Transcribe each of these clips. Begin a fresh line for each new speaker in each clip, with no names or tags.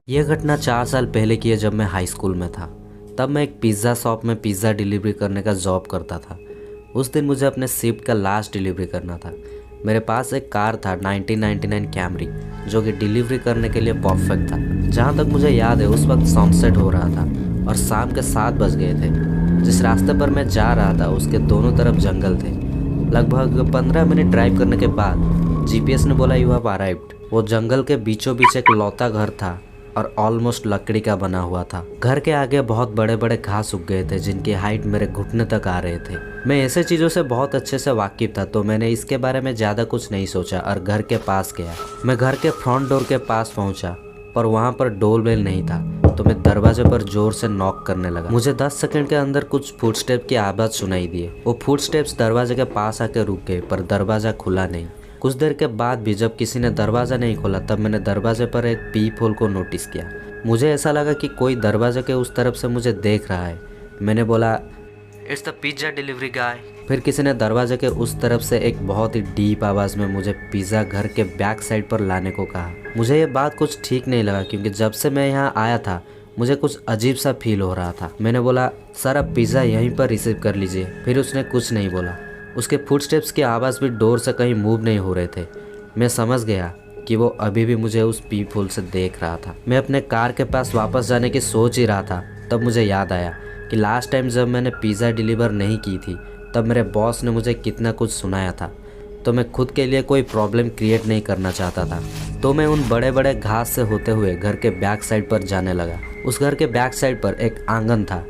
यह घटना 4 साल पहले की है, जब मैं हाई स्कूल में था। तब मैं एक पिज़्ज़ा शॉप में पिज़्ज़ा डिलीवरी करने का जॉब करता था। उस दिन मुझे अपने शिफ्ट का लास्ट डिलीवरी करना था। मेरे पास एक कार था 1999 कैमरी, जो कि डिलीवरी करने के लिए परफेक्ट था। जहाँ तक मुझे याद है, उस वक्त सनसेट हो रहा था और शाम के 7 बज गए थे। जिस रास्ते पर मैं जा रहा था उसके दोनों तरफ जंगल थे। लगभग 15 मिनट ड्राइव करने के बाद जीपीएस ने बोला यू हैव अराइव्ड। वो जंगल के बीचों बीच एक लौता घर था और ऑलमोस्ट लकड़ी का बना हुआ था। घर के आगे बहुत बड़े बड़े घास उग गए थे, जिनकी हाइट मेरे घुटने तक आ रहे थे। मैं ऐसे चीज़ों से बहुत अच्छे से वाकिफ था, तो मैंने इसके बारे में ज़्यादा कुछ नहीं सोचा और घर के पास गया। मैं घर के फ्रंट डोर के पास पहुंचा, पर वहां पर डोर बेल नहीं था, तो मैं दरवाजे पर जोर से नॉक करने लगा। मुझे 10 सेकंड के अंदर कुछ फुटस्टेप की आवाज़ सुनाई दी। वो फुटस्टेप्स दरवाजे के पास आके रुक गए, पर दरवाज़ा खुला नहीं। कुछ देर के बाद भी जब किसी ने दरवाज़ा नहीं खोला, तब मैंने दरवाजे पर एक पीप होल को नोटिस किया। मुझे ऐसा लगा कि कोई दरवाजे के उस तरफ से मुझे देख रहा है। मैंने बोला इट्स द पिज़्ज़ा डिलीवरी गाय। फिर किसी ने दरवाजे के उस तरफ से एक बहुत ही डीप आवाज़ में मुझे पिज़्ज़ा घर के बैक साइड पर लाने को कहा। मुझे ये बात कुछ ठीक नहीं लगा, क्योंकि जब से मैं यहाँ आया था मुझे कुछ अजीब सा फील हो रहा था। मैंने बोला सर, आप पिज़्ज़ा यहीं पर रिसीव कर लीजिए। फिर उसने कुछ नहीं बोला। उसके फुटस्टेप्स की आवाज़ भी डोर से कहीं मूव नहीं हो रहे थे। मैं समझ गया कि वो अभी भी मुझे उस पीप होल से देख रहा था। मैं अपने कार के पास वापस जाने की सोच ही रहा था, तब मुझे याद आया कि लास्ट टाइम जब मैंने पिज़्ज़ा डिलीवर नहीं की थी, तब मेरे बॉस ने मुझे कितना कुछ सुनाया था। तो मैं खुद के लिए कोई प्रॉब्लम क्रिएट नहीं करना चाहता था। तो मैं उन बड़े बड़े घास से होते हुए घर के बैक साइड पर जाने लगा। उस घर के बैक साइड पर एक आंगन था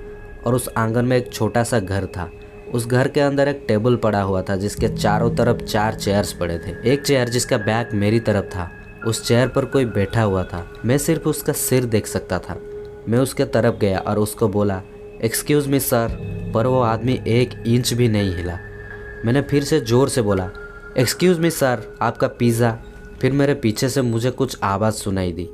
और उस आंगन में एक छोटा सा घर था। उस घर के अंदर एक टेबल पड़ा हुआ था, जिसके चारों तरफ 4 चेयर्स पड़े थे। एक चेयर जिसका बैक मेरी तरफ था, उस चेयर पर कोई बैठा हुआ था। मैं सिर्फ उसका सिर देख सकता था। मैं उसके तरफ गया और उसको बोला एक्सक्यूज़ मी सर, पर वो आदमी 1 इंच भी नहीं हिला। मैंने फिर से ज़ोर से बोला एक्सक्यूज़ मी सर, आपका पिज़्ज़ा। फिर मेरे पीछे से मुझे कुछ आवाज़ सुनाई दी,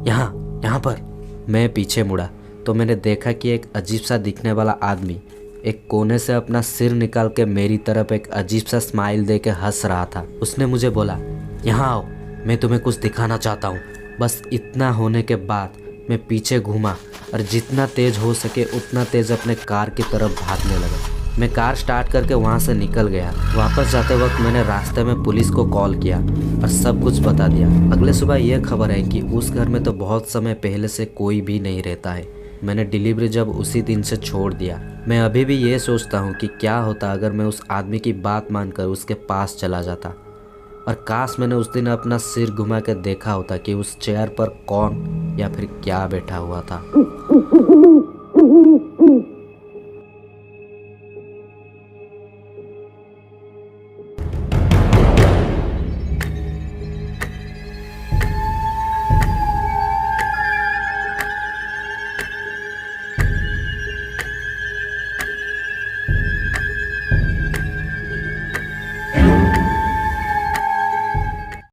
यहाँ पर। मैं पीछे मुड़ा तो मैंने देखा कि एक अजीब सा दिखने वाला आदमी एक कोने से अपना सिर निकाल के मेरी तरफ एक अजीब सा स्माइल दे के हंस रहा था। उसने मुझे बोला यहाँ आओ, मैं तुम्हें कुछ दिखाना चाहता हूँ। बस इतना होने के बाद मैं पीछे घूमा और जितना तेज़ हो सके उतना तेज़ अपने कार की तरफ भागने लगा। मैं कार स्टार्ट करके वहाँ से निकल गया। वापस जाते वक्त मैंने रास्ते में पुलिस को कॉल किया और सब कुछ बता दिया। अगले सुबह यह खबर है कि उस घर में तो बहुत समय पहले से कोई भी नहीं रहता है। मैंने डिलीवरी जब उसी दिन से छोड़ दिया। मैं अभी भी ये सोचता हूँ कि क्या होता अगर मैं उस आदमी की बात मानकर उसके पास चला जाता, और काश मैंने उस दिन अपना सिर घुमा के देखा होता कि उस चेयर पर कौन या फिर क्या बैठा हुआ था।